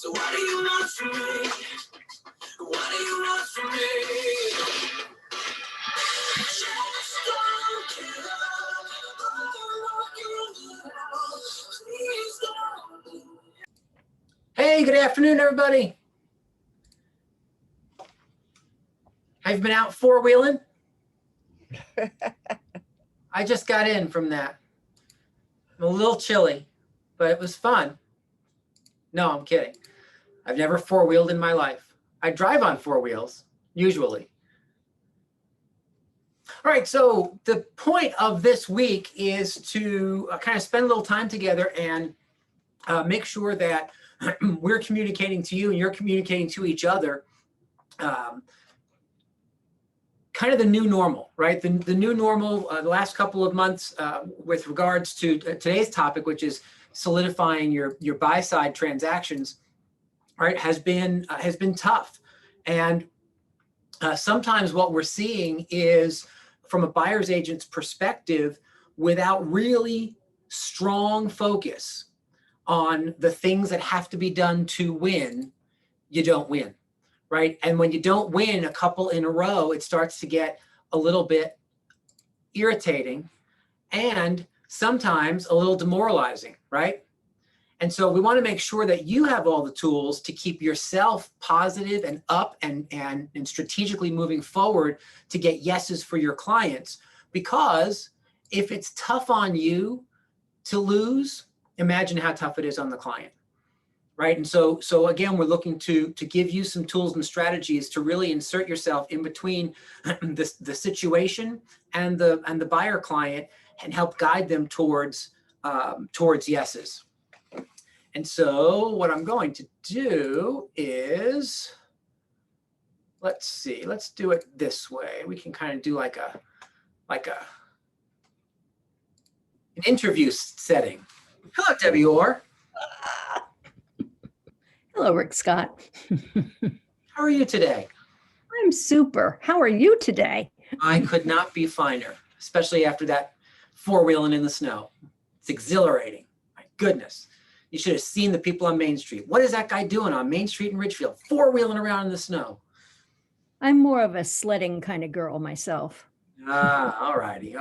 So what do you want from me? What do you want from me? Just don't give up. Please don't. Hey, good afternoon, everybody. I've been out four-wheeling. I just got in from that. I'm a little chilly, but it was fun. No, I'm kidding. I've never four-wheeled in my life. I drive on four wheels, usually. All right, so the point of this week is to kind of spend a little time together and make sure that we're communicating to you and you're communicating to each other kind of the new normal, right? The new normal, the last couple of months with regards to today's topic, which is solidifying your buy-side transactions, right, has been tough. And sometimes what we're seeing is, from a buyer's agent's perspective, without really strong focus on the things that have to be done to win, you don't win. Right? And when you don't win a couple in a row, it starts to get a little bit irritating and sometimes a little demoralizing, right? And so we want to make sure that you have all the tools to keep yourself positive and up and strategically moving forward to get yeses for your clients. Because if it's tough on you to lose, imagine how tough it is on the client. Right. And so again, we're looking to give you some tools and strategies to really insert yourself in between the situation and the buyer client and help guide them towards yeses. And so what I'm going to do is, let's see, let's do it this way. We can kind of do like an interview setting. Hello, Debbie Orr. Hello, Rick Scott. How are you today? I'm super. How are you today? I could not be finer, especially after that four-wheeling in the snow. It's exhilarating. My goodness. You should have seen the people on Main Street. What is that guy doing on Main Street in Ridgefield? Four-wheeling around in the snow. I'm more of a sledding kind of girl myself. All righty.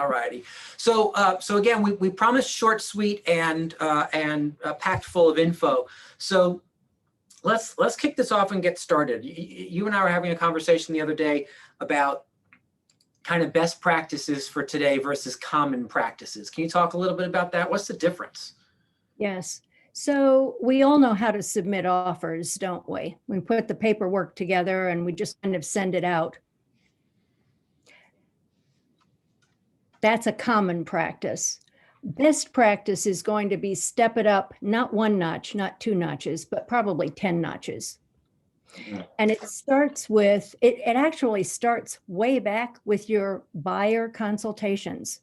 So again, we promised short, sweet, and packed full of info. So let's kick this off and get started. You and I were having a conversation the other day about kind of best practices for today versus common practices. Can you talk a little bit about that? What's the difference? Yes. So we all know how to submit offers, don't we? We put the paperwork together and we just kind of send it out. That's a common practice. Best practice is going to be step it up, not one notch, not two notches, but probably 10 notches. And it starts with, it actually starts way back with your buyer consultations.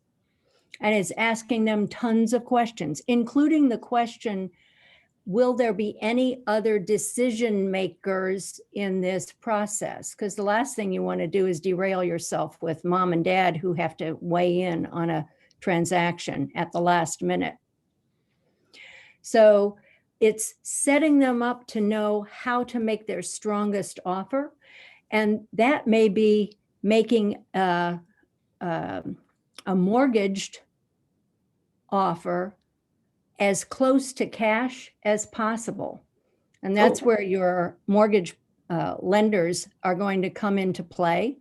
And it's asking them tons of questions, including the question, will there be any other decision makers in this process? Because the last thing you want to do is derail yourself with mom and dad who have to weigh in on a transaction at the last minute. So it's setting them up to know how to make their strongest offer. And that may be making a mortgaged offer as close to cash as possible. And that's where your mortgage lenders are going to come into play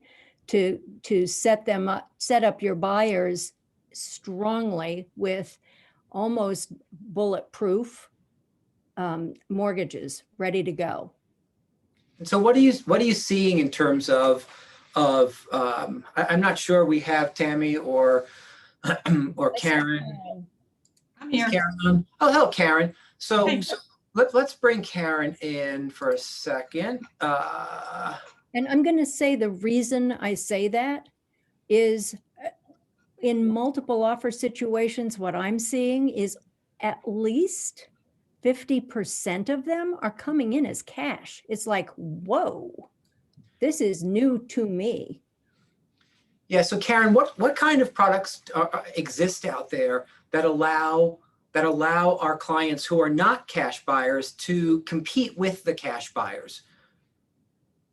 to set up your buyers strongly with almost bulletproof mortgages ready to go. And so what are you seeing in terms of I'm not sure we have Tammy or Karen. I'm here. Karen on? Oh, hello, Karen. So let's bring Karen in for a second. And I'm going to say the reason I say that is in multiple offer situations, what I'm seeing is at least 50% of them are coming in as cash. It's like, whoa, this is new to me. Yeah. So Karen, what kind of products exist out there that allow that allow our clients who are not cash buyers to compete with the cash buyers?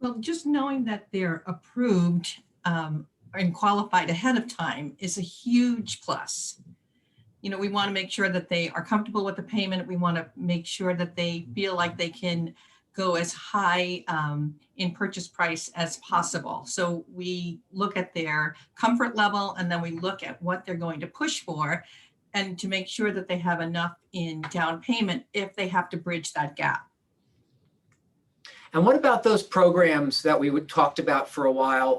Well, just knowing that they're approved and qualified ahead of time is a huge plus. You know, we want to make sure that they are comfortable with the payment. We want to make sure that they feel like they can go as high in purchase price as possible. So we look at their comfort level, and then we look at what they're going to push for, and to make sure that they have enough in down payment if they have to bridge that gap. And what about those programs that we talked about for a while?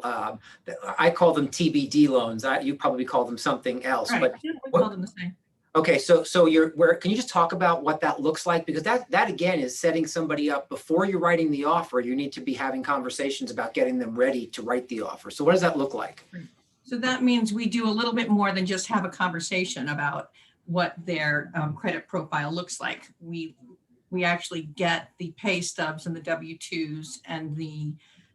I call them TBD loans. You probably call them something else. Right. But Yeah, we call them the same. okay, so can you just talk about what that looks like? Because that again is setting somebody up before you're writing the offer. You need to be having conversations about getting them ready to write the offer. So what does that look like? So that means we do a little bit more than just have a conversation about what their credit profile looks like. We actually get the pay stubs and the W-2s and the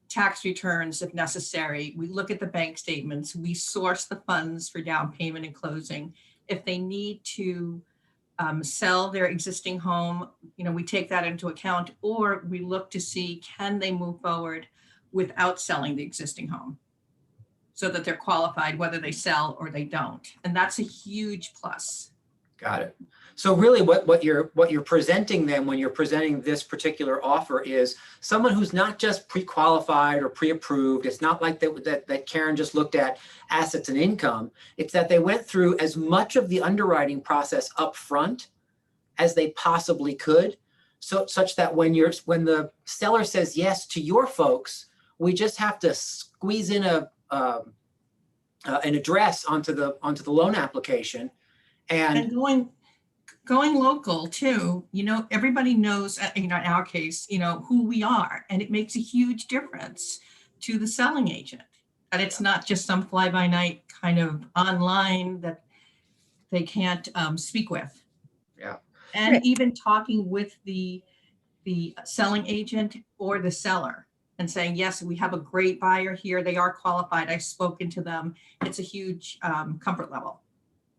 tax returns if necessary. We look at the bank statements. We source the funds for down payment and closing. If they need to sell their existing home, you know, we take that into account, or we look to see, can they move forward without selling the existing home so that they're qualified whether they sell or they don't. And that's a huge plus. Got it. So really what you're presenting them when you're presenting this particular offer is someone who's not just pre-qualified or pre-approved. It's not like that Karen just looked at assets and income. It's that they went through as much of the underwriting process up front as they possibly could, so such that when the seller says yes to your folks, we just have to squeeze in an address onto the loan application. And going local too, you know, everybody knows, you know, in our case, you know, who we are, and it makes a huge difference to the selling agent. And it's not just some fly by night kind of online that they can't speak with. Yeah. And even talking with the selling agent or the seller and saying, yes, we have a great buyer here. They are qualified. I've spoken to them. It's a huge comfort level.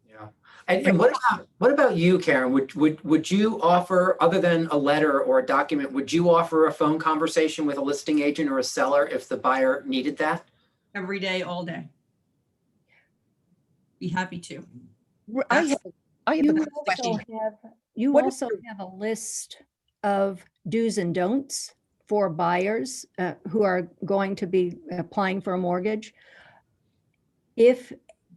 Yeah. And what about you, Karen? Would you offer, other than a letter or a document, would you offer a phone conversation with a listing agent or a seller if the buyer needed that? Every day, all day. Be happy to. I have a question. You What also have a list of do's and don'ts for buyers who are going to be applying for a mortgage. If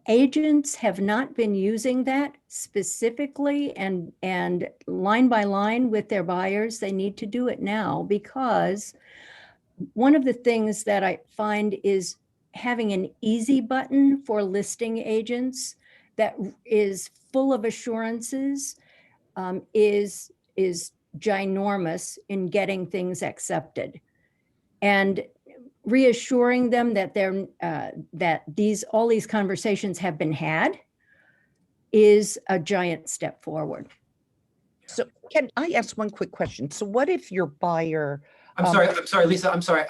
agents have not been using that specifically and line by line with their buyers, they need to do it now, because one of the things that I find is having an easy button for listing agents that is full of assurances is ginormous in getting things accepted. And reassuring them that all these conversations have been had is a giant step forward. So can I ask one quick question? So what if your buyer? I'm sorry, Lisa. I'm sorry,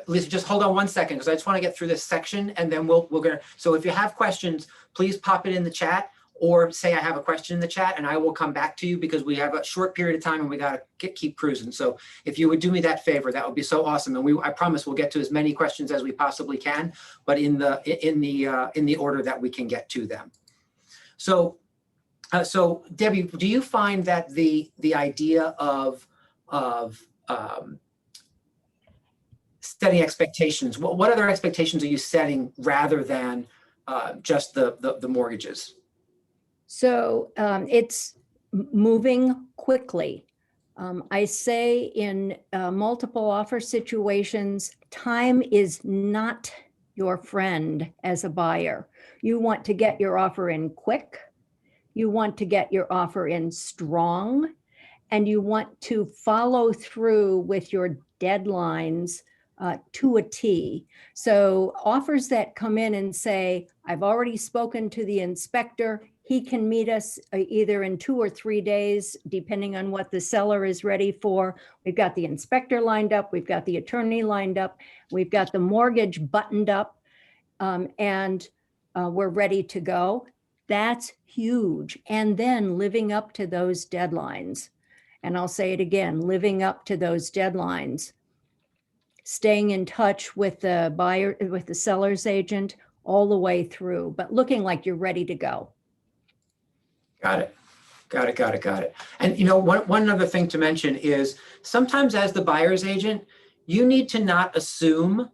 Lisa. Just hold on one second, because I just want to get through this section, and then we're gonna. So if you have questions, please pop it in the chat, or say I have a question in the chat, and I will come back to you, because we have a short period of time and we got to keep cruising. So if you would do me that favor, that would be so awesome. And I promise we'll get to as many questions as we possibly can, but in the order that we can get to them. So Debbie, do you find that the idea of setting expectations, what other expectations are you setting rather than just the mortgages? So it's moving quickly. I say in multiple offer situations, time is not your friend as a buyer. You want to get your offer in quick. You want to get your offer in strong, and you want to follow through with your deadlines to a T. So offers that come in and say, I've already spoken to the inspector, he can meet us either in 2 or 3 days, depending on what the seller is ready for. We've got the inspector lined up, we've got the attorney lined up, we've got the mortgage buttoned up, and we're ready to go. That's huge. And then living up to those deadlines. And I'll say it again, living up to those deadlines, staying in touch with the buyer, with the seller's agent all the way through, but looking like you're ready to go. Got it. Got it. Got it. Got it. And one other thing to mention is sometimes as the buyer's agent, you need to not assume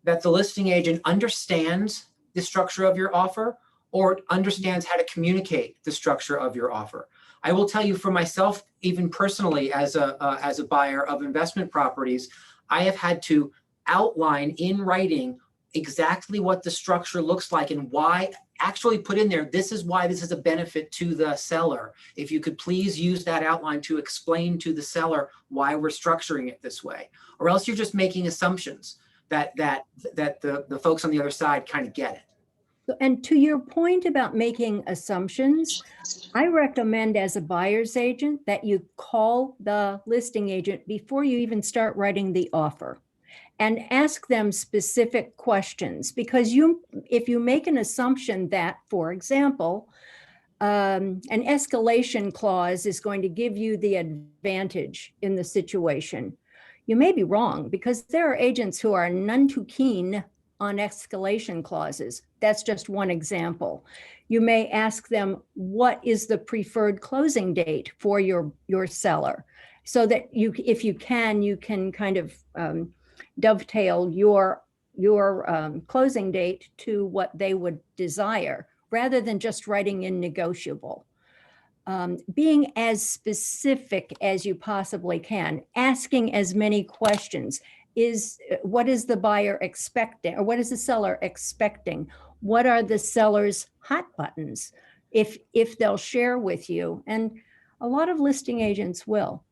that the listing agent understands the structure of your offer or understands how to communicate the structure of your offer. I will tell you for myself, even personally, as a buyer of investment properties, I have had to outline in writing exactly what the structure looks like and why, actually put in there, this is why this is a benefit to the seller. If you could please use that outline to explain to the seller why we're structuring it this way, or else you're just making assumptions that the folks on the other side kind of get it. And to your point about making assumptions, I recommend as a buyer's agent that you call the listing agent before you even start writing the offer and ask them specific questions, because if you make an assumption that, for example, an escalation clause is going to give you the advantage in the situation, you may be wrong, because there are agents who are none too keen on escalation clauses. That's just one example. You may ask them, what is the preferred closing date for your seller? So that if you can kind of dovetail your closing date to what they would desire, rather than just writing in negotiable. Being as specific as you possibly can, asking as many questions. What is the buyer expecting, or what is the seller expecting? What are the seller's hot buttons, if they'll share with you? And a lot of listing agents will.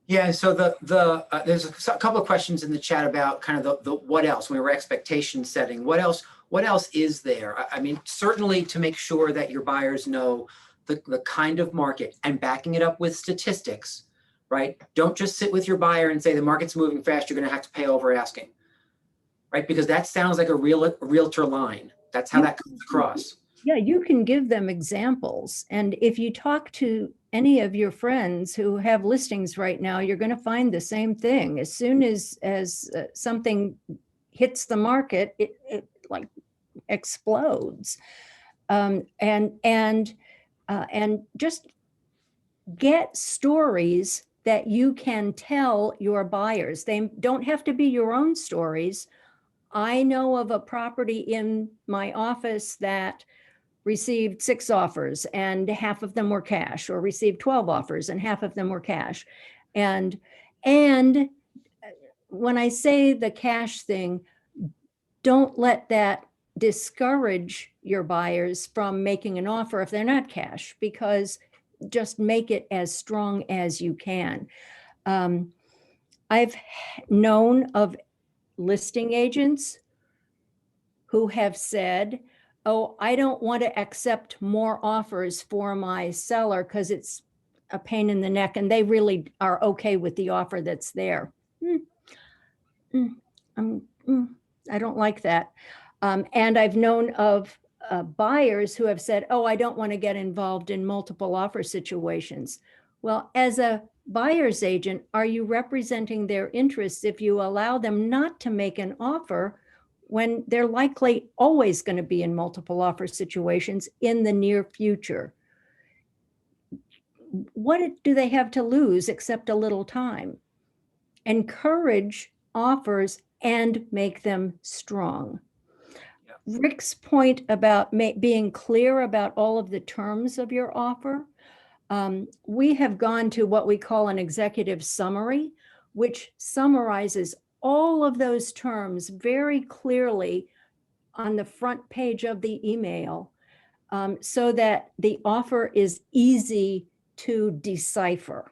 Yeah, so there's a couple of questions in the chat about kind of the what else, when we were expectation setting. What else is there? I mean, certainly to make sure that your buyers know the kind of market, and backing it up with statistics, right? Don't just sit with your buyer and say the market's moving fast, you're going to have to pay over asking, right? Because that sounds like a realtor line. That's how that comes across. Yeah, you can give them examples. And if you talk to any of your friends who have listings right now, you're going to find the same thing. As soon as something hits the market, it like explodes. And just get stories that you can tell your buyers. They don't have to be your own stories. I know of a property in my office that received 6 offers and half of them were cash, or received 12 offers and half of them were cash. And when I say the cash thing, don't let that discourage your buyers from making an offer if they're not cash, because just make it as strong as you can. I've known of listing agents who have said, oh, I don't want to accept more offers for my seller because it's a pain in the neck, and they really are okay with the offer that's there. I don't like that. And I've known of buyers who have said, oh, I don't want to get involved in multiple offer situations. Well, as a buyer's agent, are you representing their interests if you allow them not to make an offer when they're likely always going to be in multiple offer situations in the near future? What do they have to lose except a little time? Encourage offers and make them strong. Rick's point about being clear about all of the terms of your offer, we have gone to what we call an executive summary, which summarizes all of those terms very clearly on the front page of the email, so that the offer is easy to decipher.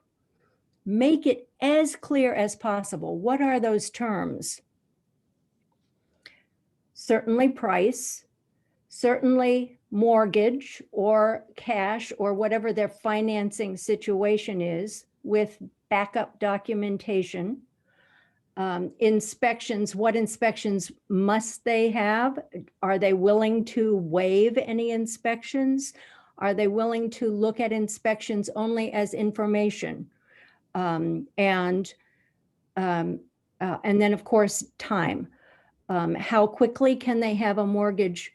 Make it as clear as possible. What are those terms? Certainly price, certainly mortgage or cash or whatever their financing situation is, with backup documentation. Inspections, what inspections must they have? Are they willing to waive any inspections? Are they willing to look at inspections only as information? And then, of course, time. How quickly can they have a mortgage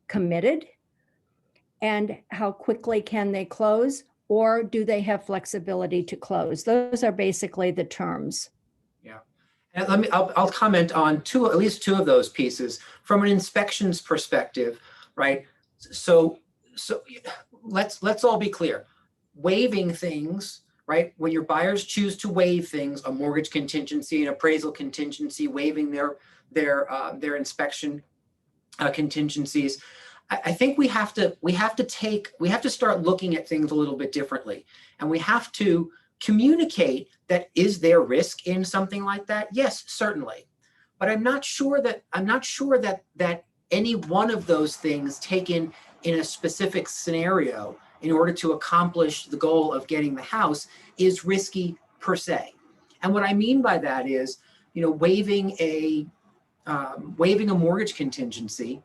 committed? And how quickly can they close? Or do they have flexibility to close? Those are basically the terms. Yeah. And I'll comment on at least two of those pieces from an inspections perspective, right? So let's all be clear. Waiving things, right? When your buyers choose to waive things, a mortgage contingency, an appraisal contingency, waiving their inspection contingencies, I think we have to start looking at things a little bit differently, and we have to communicate that is there risk in something like that? Yes, certainly, but I'm not sure that any one of those things taken in a specific scenario in order to accomplish the goal of getting the house is risky per se. And what I mean by that is, waiving a mortgage contingency,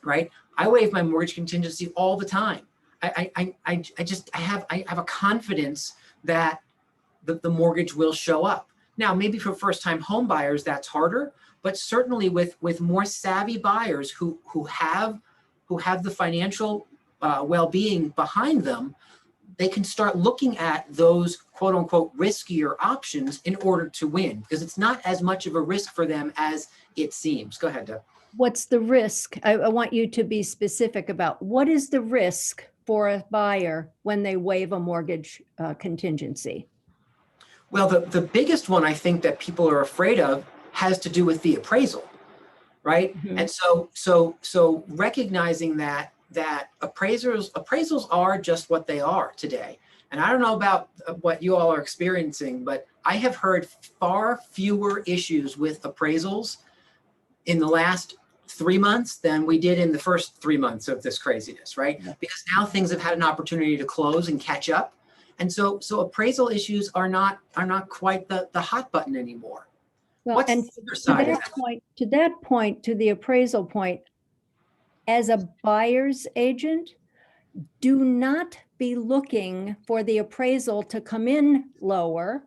right? I waive my mortgage contingency all the time. I have a confidence that the mortgage will show up. Now, maybe for first-time home buyers, that's harder, but certainly with more savvy buyers who have the financial well-being behind them, they can start looking at those quote unquote riskier options in order to win, because it's not as much of a risk for them as it seems. Go ahead, Deb. What's the risk? I want you to be specific about what is the risk for a buyer when they waive a mortgage contingency? Well, the biggest one I think that people are afraid of has to do with the appraisal, right? Mm-hmm. And so recognizing that appraisals are just what they are today. And I don't know about what you all are experiencing, but I have heard far fewer issues with appraisals in the last 3 months than we did in the first 3 months of this craziness, right? Yeah. Because now things have had an opportunity to close and catch up. And so appraisal issues are not quite the hot button anymore. Well, What's and the other side of that? to the appraisal point, as a buyer's agent, do not be looking for the appraisal to come in lower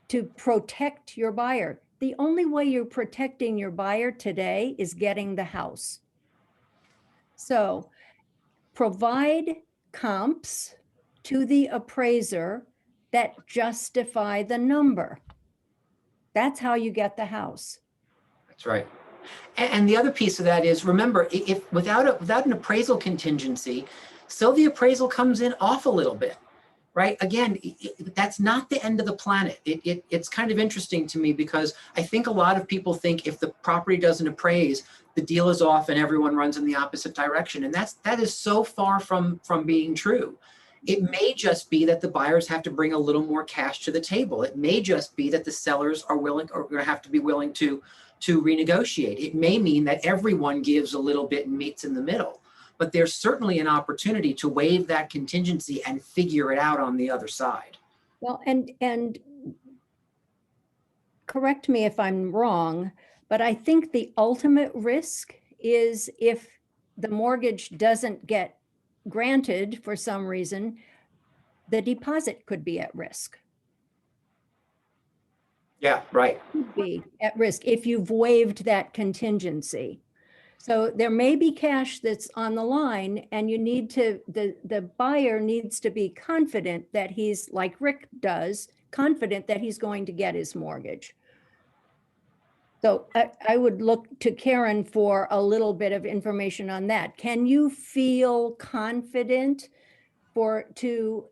to protect your buyer. The only way you're protecting your buyer today is getting the house. So provide comps to the appraiser that justify the number. That's how you get the house. That's right. And the other piece of that is, remember, if without an appraisal contingency, so the appraisal comes in off a little bit, right? Again, that's not the end of the planet. It's kind of interesting to me because I think a lot of people think if the property doesn't appraise, the deal is off and everyone runs in the opposite direction. And that is so far from being true. It may just be that the buyers have to bring a little more cash to the table. It may just be that the sellers are going to have to be willing to renegotiate. It may mean that everyone gives a little bit and meets in the middle. But there's certainly an opportunity to waive that contingency and figure it out on the other side. Well, and correct me if I'm wrong, but I think the ultimate risk is if the mortgage doesn't get granted for some reason, the deposit could be at risk. Yeah, right. Could be at risk if you've waived that contingency. So there may be cash that's on the line, and you need to, the buyer needs to be confident that he's, like Rick does, confident that he's going to get his mortgage. So I would look to Karen for a little bit of information on that. Can you feel confident to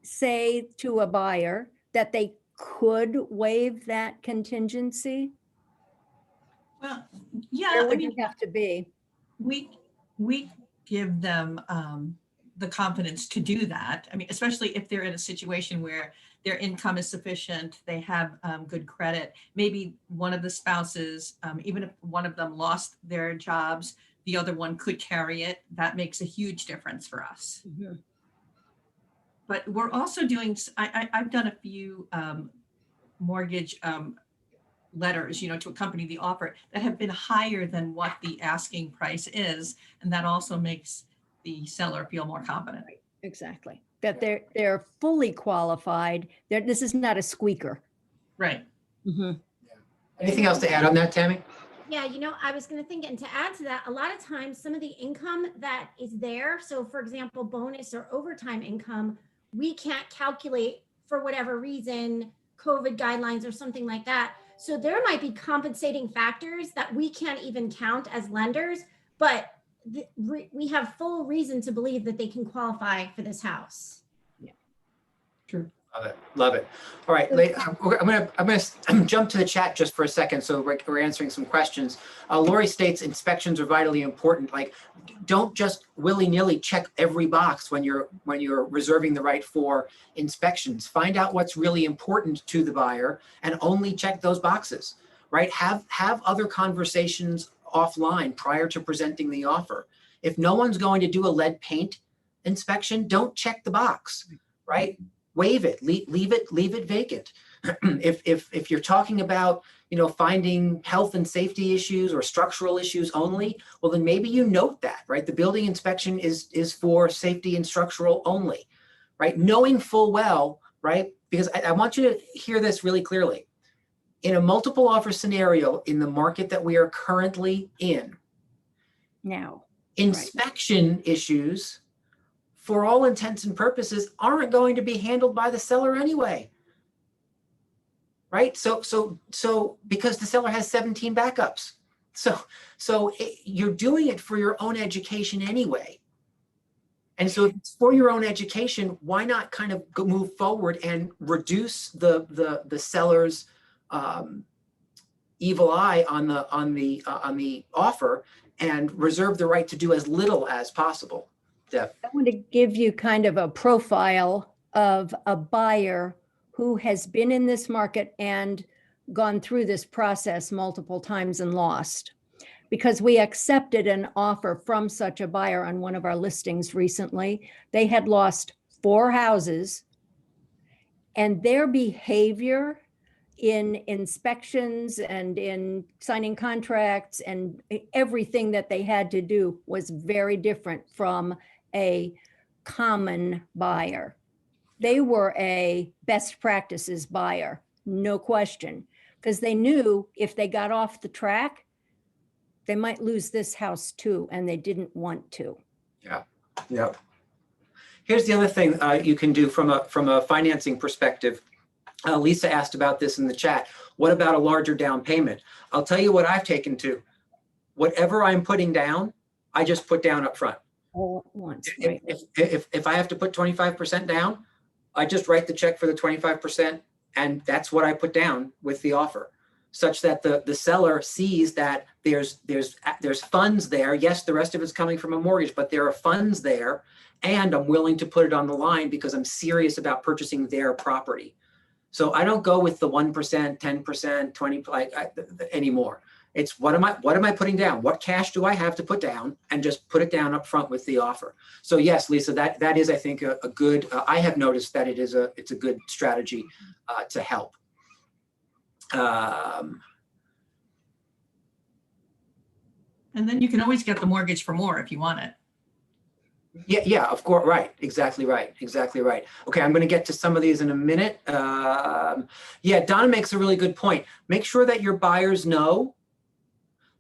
say to a buyer that they could waive that contingency? Well, yeah, Where I would mean, you have to be? we give them the confidence to do that. I mean, especially if they're in a situation where their income is sufficient, they have good credit. Maybe one of the spouses, even if one of them lost their jobs, the other one could carry it. That makes a huge difference for us. Mhm. But we're also doing, I've done a few mortgage letters, to accompany the offer that have been higher than what the asking price is. And that also makes the seller feel more confident. Exactly. That they're fully qualified. This is not a squeaker. Right. Mhm. Anything else to add on that, Tammy? Yeah, I was going to think, and to add to that, a lot of times some of the income that is there, so for example, bonus or overtime income, we can't calculate for whatever reason, COVID guidelines or something like that. So there might be compensating factors that we can't even count as lenders, but we have full reason to believe that they can qualify for this house. Sure. Love it. Love it. All right. I'm gonna jump to the chat just for a second. So we're answering some questions. Lori states inspections are vitally important. Like, don't just willy-nilly check every box when you're reserving the right for inspections. Find out what's really important to the buyer and only check those boxes, right? Have other conversations offline prior to presenting the offer. If no one's going to do a lead paint inspection, don't check the box, right? Waive it, leave it vacant. If you're talking about, finding health and safety issues or structural issues only, well, then maybe you note that, right? The building inspection is for safety and structural only, right? Knowing full well, right? Because I want you to hear this really clearly. In a multiple offer scenario in the market that we are currently in, Now, inspection issues, for all intents and purposes, aren't going to be handled by the seller anyway, right? So because the seller has 17 backups, so you're doing it for your own education anyway. And so if it's for your own education, why not kind of move forward and reduce the seller's evil eye on the offer and reserve the right to do as little as possible. Deb. I want to give you kind of a profile of a buyer who has been in this market and gone through this process multiple times and lost. Because we accepted an offer from such a buyer on one of our listings recently. They had lost 4 houses, and their behavior in inspections and in signing contracts and everything that they had to do was very different from a common buyer. They were a best practices buyer, no question, because they knew if they got off the track, they might lose this house too, and they didn't want to. Yeah. Here's the other thing you can do from a financing perspective. Lisa asked about this in the chat. What about a larger down payment? I'll tell you what I've taken to. Whatever I'm putting down, I just put down up front. All at once, right? If I have to put 25% down, I just write the check for the 25%, and that's what I put down with the offer, such that the seller sees that there's funds there. Yes, the rest of it's coming from a mortgage, but there are funds there, and I'm willing to put it on the line because I'm serious about purchasing their property. So I don't go with the 1%, 10%, 20% anymore. It's what am I putting down? What cash do I have to put down, and just put it down up front with the offer. So yes, Lisa, that is, I think, a good. I have noticed that it's a good strategy to help. And then you can always get the mortgage for more if you want it. Yeah, of course. Right. Exactly right. Okay, I'm going to get to some of these in a minute. Yeah, Donna makes a really good point. Make sure that your buyers know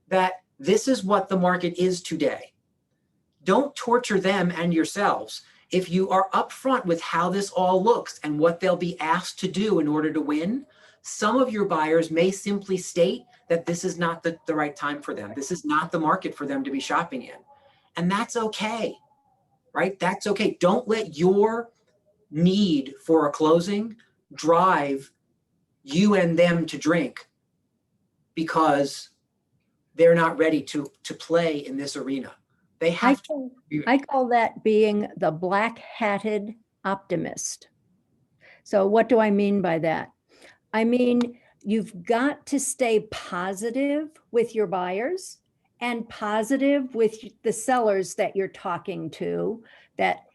that this is what the market is today. Don't torture them and yourselves. If you are upfront with how this all looks and what they'll be asked to do in order to win, some of your buyers may simply state that this is not the right time for them. This is not the market for them to be shopping in. And that's okay. Right? That's okay. Don't let your need for a closing drive you and them to drink because they're not ready to play in this arena. They have to. I call that being the black-hatted optimist. So what do I mean by that? I mean, you've got to stay positive with your buyers and positive with the sellers that you're talking to, that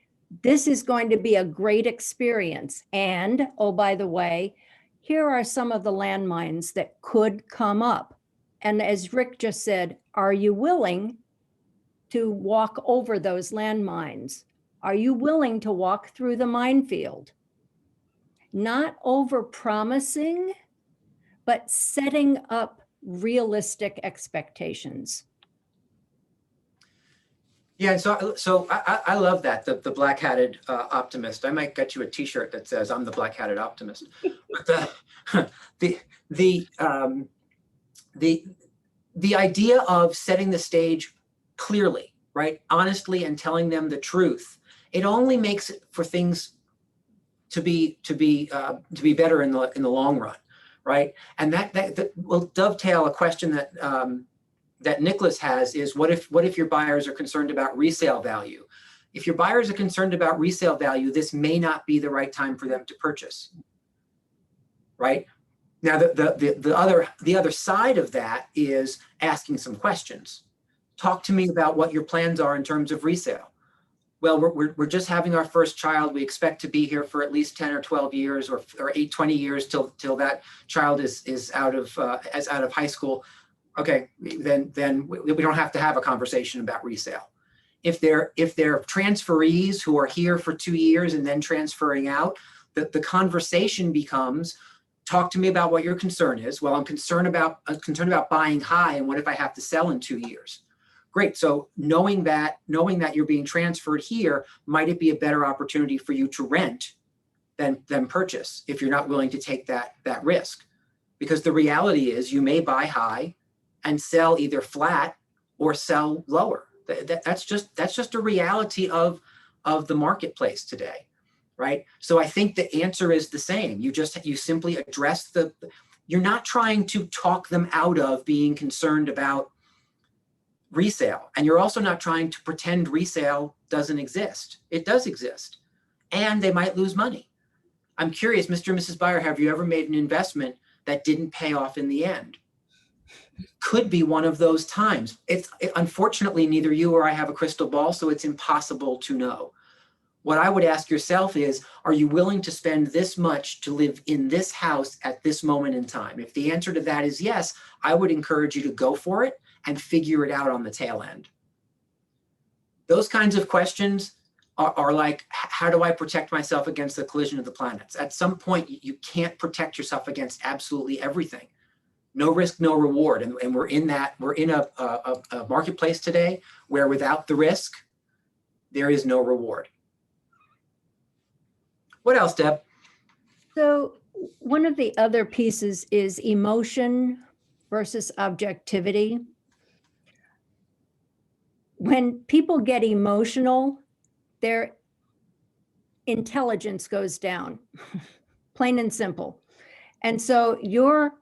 this is going to be a great experience. And, oh, by the way, here are some of the landmines that could come up. And as Rick just said, are you willing to walk over those landmines? Are you willing to walk through the minefield? Not over promising, but setting up realistic expectations. Yeah, so I love that, the black-hatted optimist. I might get you a T-shirt that says I'm the black-hatted optimist. But the idea of setting the stage clearly, right, honestly, and telling them the truth, it only makes it for things to be better in the long run, right? And that will dovetail a question that that Nicholas has is, what if your buyers are concerned about resale value? If your buyers are concerned about resale value, this may not be the right time for them to purchase, right? Now, the other side of that is asking some questions. Talk to me about what your plans are in terms of resale. Well, we're just having our first child. We expect to be here for at least 10 or 12 years or 20 years till that child is out of high school. Okay, then we don't have to have a conversation about resale. If they're transferees who are here for 2 years and then transferring out, the conversation becomes, talk to me about what your concern is. Well, I'm concerned about buying high, and what if I have to sell in 2 years? Great. So knowing that you're being transferred here, might it be a better opportunity for you to rent than purchase if you're not willing to take that risk? Because the reality is you may buy high and sell either flat or sell lower. That's just a reality of the marketplace today, right? So I think the answer is the same. You simply address you're not trying to talk them out of being concerned about resale. And you're also not trying to pretend resale doesn't exist. It does exist. And they might lose money. I'm curious, Mr. and Mrs. Buyer, have you ever made an investment that didn't pay off in the end? Could be one of those times. Unfortunately, neither you or I have a crystal ball, so it's impossible to know. What I would ask yourself is, are you willing to spend this much to live in this house at this moment in time? If the answer to that is yes, I would encourage you to go for it and figure it out on the tail end. Those kinds of questions are like, how do I protect myself against the collision of the planets? At some point, you can't protect yourself against absolutely everything. No risk, no reward. And we're in a marketplace today where without the risk, there is no reward. What else, Deb? So one of the other pieces is emotion versus objectivity. When people get emotional, their intelligence goes down, plain and simple. And so your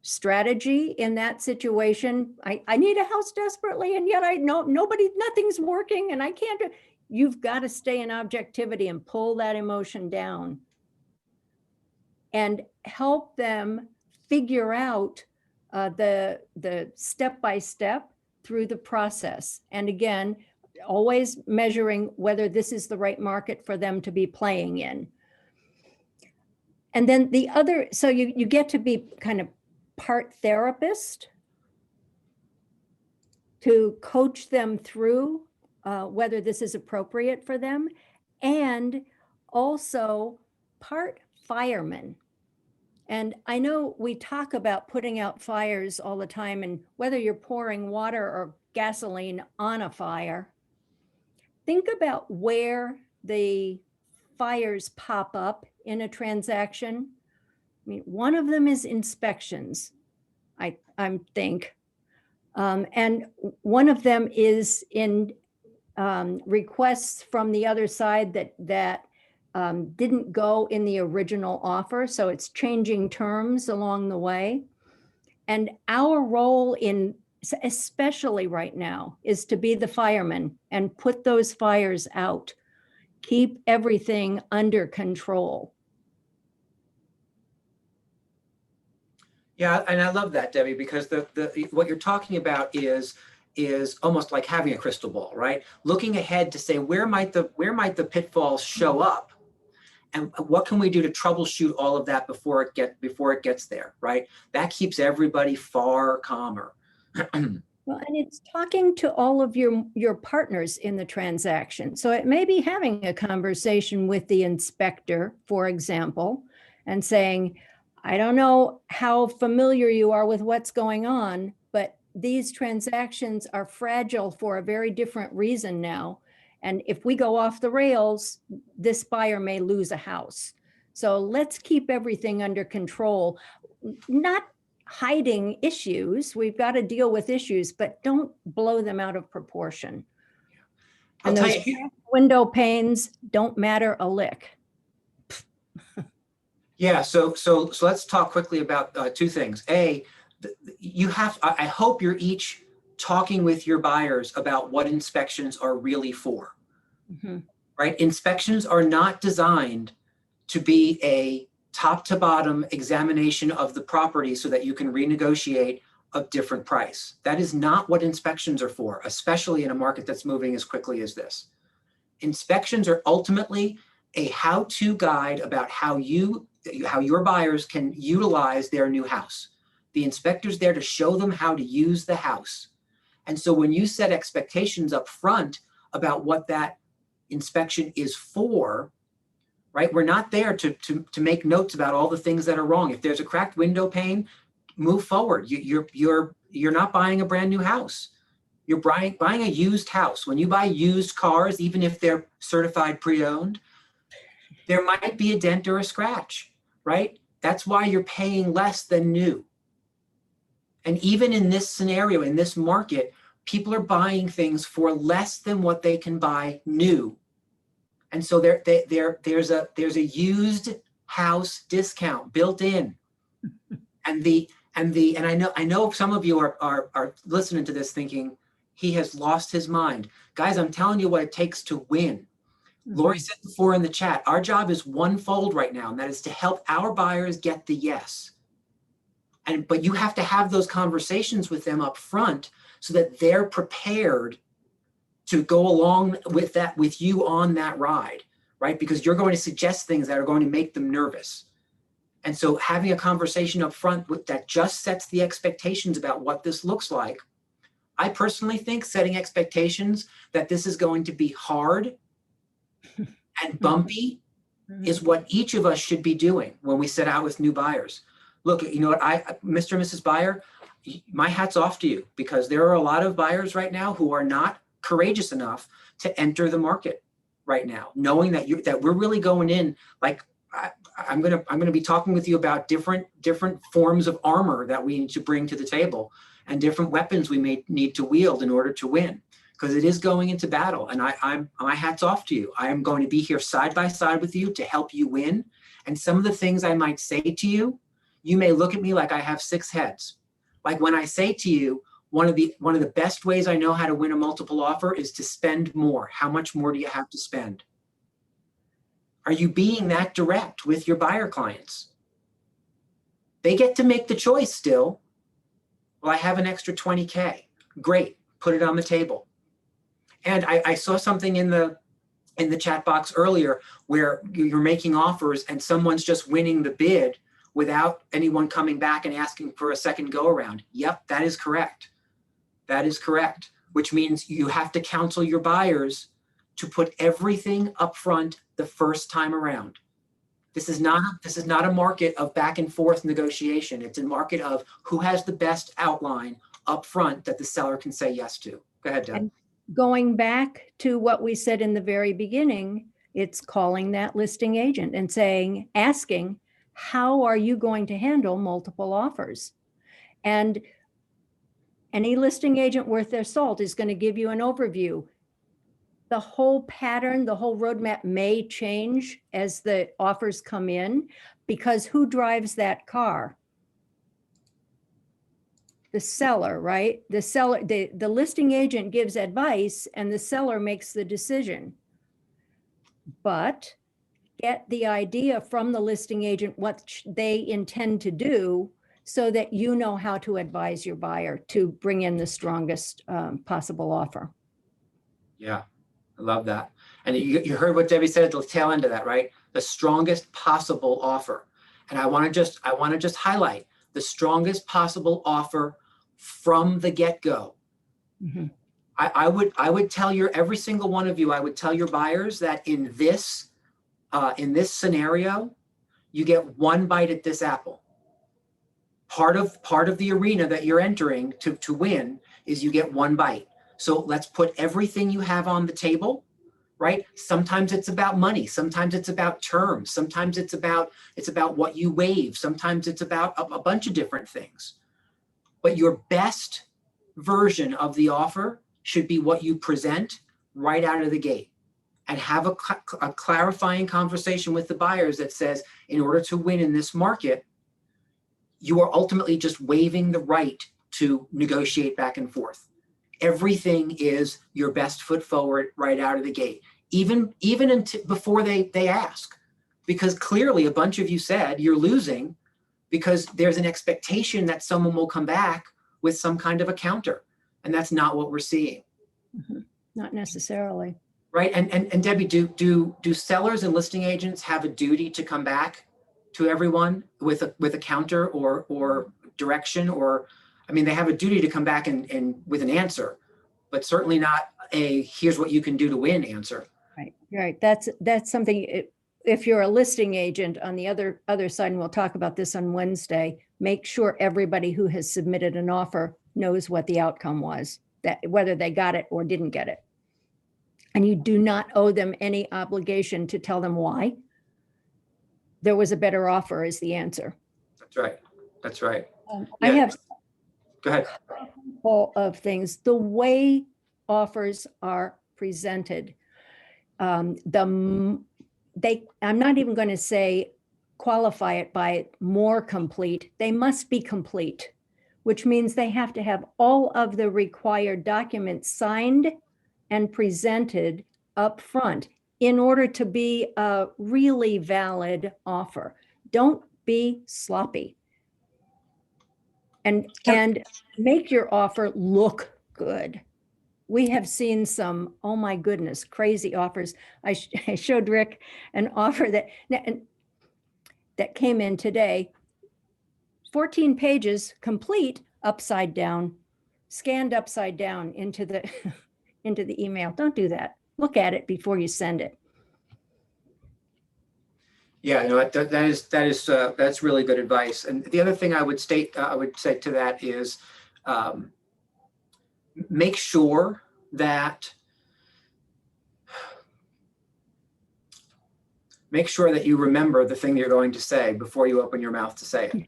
strategy in that situation, I need a house desperately, and yet I know nothing's working and I can't do. You've got to stay in objectivity and pull that emotion down and help them figure out the step-by-step through the process. And again, always measuring whether this is the right market for them to be playing in. And then the other, so you get to be kind of part therapist to coach them through whether this is appropriate for them, and also part fireman. And I know we talk about putting out fires all the time, and whether you're pouring water or gasoline on a fire, think about where the fires pop up in a transaction. I mean, one of them is inspections, I think. And one of them is in requests from the other side that didn't go in the original offer. So it's changing terms along the way. And our role especially right now, is to be the fireman and put those fires out. Keep everything under control. Yeah, and I love that, Debbie, because what you're talking about is almost like having a crystal ball, right? Looking ahead to say, where might the pitfalls show up, And what can we do to troubleshoot all of that before it gets there, right? That keeps everybody far calmer. Well, and it's talking to all of your partners in the transaction. So it may be having a conversation with the inspector, for example, and saying, I don't know how familiar you are with what's going on, but these transactions are fragile for a very different reason now. And if we go off the rails, this buyer may lose a house. So let's keep everything under control, not hiding issues. We've got to deal with issues, but don't blow them out of proportion. And I'll those tell you, window panes don't matter a lick. yeah. So let's talk quickly about two things. I hope you're each talking with your buyers about what inspections are really for, right? Inspections are not designed to be a top to bottom examination of the property so that you can renegotiate a different price. That is not what inspections are for, especially in a market that's moving as quickly as this. Inspections are ultimately a how-to guide about how your buyers can utilize their new house. The inspector's there to show them how to use the house. And so when you set expectations up front about what that inspection is for, right? We're not there to make notes about all the things that are wrong. If there's a cracked window pane, move forward. You're not buying a brand new house. You're buying a used house. When you buy used cars, even if they're certified pre-owned, there might be a dent or a scratch, right? That's why you're paying less than new. And even in this scenario, in this market, people are buying things for less than what they can buy new. And so there's a used house discount built in. And I know some of you are listening to this thinking he has lost his mind. Guys, I'm telling you what it takes to win. Lori said before in the chat, our job is one-fold right now, and that is to help our buyers get the yes. But you have to have those conversations with them up front so that they're prepared to go along with that, with you on that ride, right? Because you're going to suggest things that are going to make them nervous. And so having a conversation up front that just sets the expectations about what this looks like. I personally think setting expectations that this is going to be hard and bumpy is what each of us should be doing when we set out with new buyers. Look, you know what, Mr. and Mrs. Buyer, my hat's off to you, because there are a lot of buyers right now who are not courageous enough to enter the market right now, knowing that we're really going in like I'm gonna be talking with you about different forms of armor that we need to bring to the table and different weapons we may need to wield in order to win, because it is going into battle. And my hat's off to you. I am going to be here side by side with you to help you win. And some of the things I might say to you, you may look at me like I have 6 heads. Like when I say to you, one of the best ways I know how to win a multiple offer is to spend more. How much more do you have to spend? Are you being that direct with your buyer clients? They get to make the choice still. Well, I have an extra 20K. Great, put it on the table. And I saw something in the chat box earlier where you're making offers and someone's just winning the bid without anyone coming back and asking for a second go around. Yep, that is correct. That is correct, which means you have to counsel your buyers to put everything up front the first time around. This is not a market of back and forth negotiation. It's a market of who has the best outline up front that the seller can say yes to. Go ahead, Deb. And going back to what we said in the very beginning, it's calling that listing agent and asking, how are you going to handle multiple offers? And any listing agent worth their salt is going to give you an overview. The whole pattern, the whole roadmap may change as the offers come in, because who drives that car? The seller, right? The seller, the listing agent gives advice and the seller makes the decision. But get the idea from the listing agent what they intend to do, so that you know how to advise your buyer to bring in the strongest possible offer. Yeah, I love that. And you heard what Debbie said at the tail end of that, right? The strongest possible offer. And I want to just highlight the strongest possible offer from the get-go. Mhm. I would tell every single one of you, I would tell your buyers that in this scenario, you get one bite at this apple. Part of the arena that you're entering to win is you get one bite. So let's put everything you have on the table, right? Sometimes it's about money. Sometimes it's about terms. Sometimes it's about what you waive. Sometimes it's about a bunch of different things. But your best version of the offer should be what you present right out of the gate, and have a clarifying conversation with the buyers that says, in order to win in this market, you are ultimately just waiving the right to negotiate back and forth. Everything is your best foot forward right out of the gate, even before they ask, because clearly a bunch of you said you're losing because there's an expectation that someone will come back with some kind of a counter, and that's not what we're seeing. Not necessarily. Right. And Debbie, do sellers and listing agents have a duty to come back to everyone with a counter or direction? Or, I mean, they have a duty to come back and with an answer, but certainly not a here's what you can do to win answer. Right. Right. That's something. If you're a listing agent on the other side, and we'll talk about this on Wednesday, make sure everybody who has submitted an offer knows what the outcome was, that whether they got it or didn't get it. And you do not owe them any obligation to tell them why. There was a better offer is the answer. That's right. That's right. I have Go ahead. a couple of things. The way offers are presented, I'm not even going to say qualify it by more complete. They must be complete, which means they have to have all of the required documents signed and presented up front in order to be a really valid offer. Don't be sloppy. And make your offer look good. We have seen some, oh my goodness, crazy offers. I showed Rick an offer that came in today, 14 pages, complete, upside down, scanned upside down into the into the email. Don't do that. Look at it before you send it. Yeah, no, that's really good advice. And the other thing I would say to that is, make sure that you remember the thing you're going to say before you open your mouth to say it.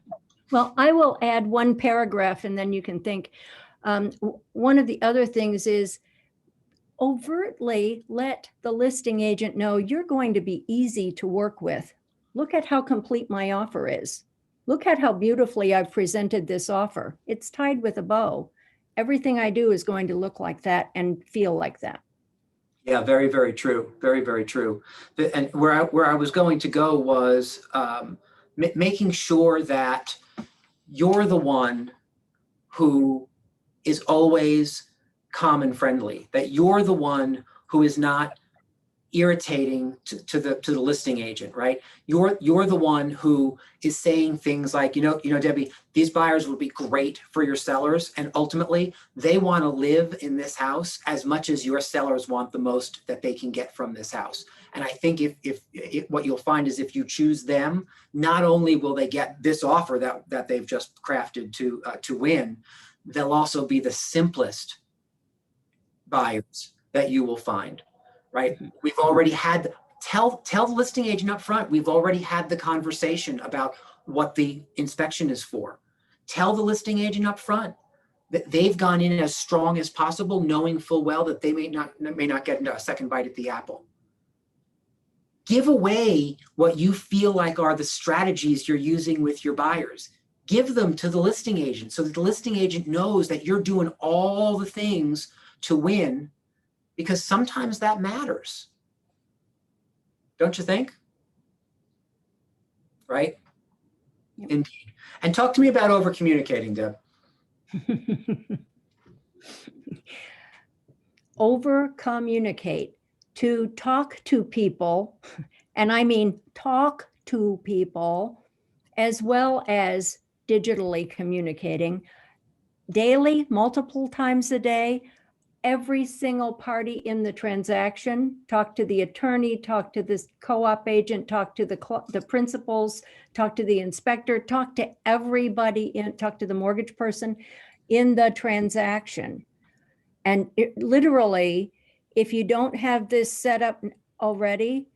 Well, I will add one paragraph and then you can think. One of the other things is overtly let the listing agent know you're going to be easy to work with. Look at how complete my offer is. Look at how beautifully I've presented this offer. It's tied with a bow. Everything I do is going to look like that and feel like that. Yeah, very, very true. Very, very true. And where I was going to go was making sure that you're the one who is always calm and friendly, that you're the one who is not irritating to the listing agent, right? You're the one who is saying things like, you know, Debbie, these buyers would be great for your sellers, and ultimately they want to live in this house as much as your sellers want the most that they can get from this house. And I think if what you'll find is if you choose them, not only will they get this offer that they've just crafted to win, they'll also be the simplest buyers that you will find. Right? We've already had, tell the listing agent up front, we've already had the conversation about what the inspection is for. Tell the listing agent up front that they've gone in as strong as possible, knowing full well that they may not get a second bite at the apple. Give away what you feel like are the strategies you're using with your buyers. Give them to the listing agent so that the listing agent knows that you're doing all the things to win, because sometimes that matters. Don't you think? Right? Yep. Indeed. And talk to me about over communicating, Deb. Over communicate. to talk to people, and I mean talk to people, as well as digitally communicating daily, multiple times a day, every single party in the transaction, talk to the attorney, talk to this co-op agent, talk to the principals, talk to the inspector, talk to everybody, talk to the mortgage person in the transaction. And literally, if you don't have this set up already,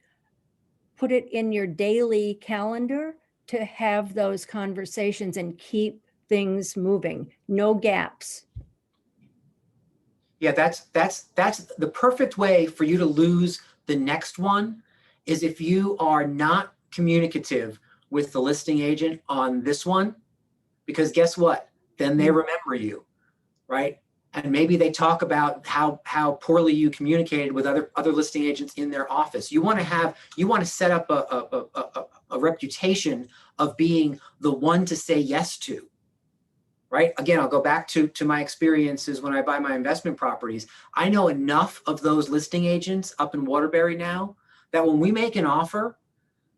put it in your daily calendar to have those conversations and keep things moving, no gaps. Yeah, that's the perfect way for you to lose the next one is if you are not communicative with the listing agent on this one, because guess what? Then they remember you, right? And maybe they talk about how poorly you communicated with other listing agents in their office. You want to set up a reputation of being the one to say yes to. Right? Again, I'll go back to my experiences when I buy my investment properties. I know enough of those listing agents up in Waterbury now that when we make an offer,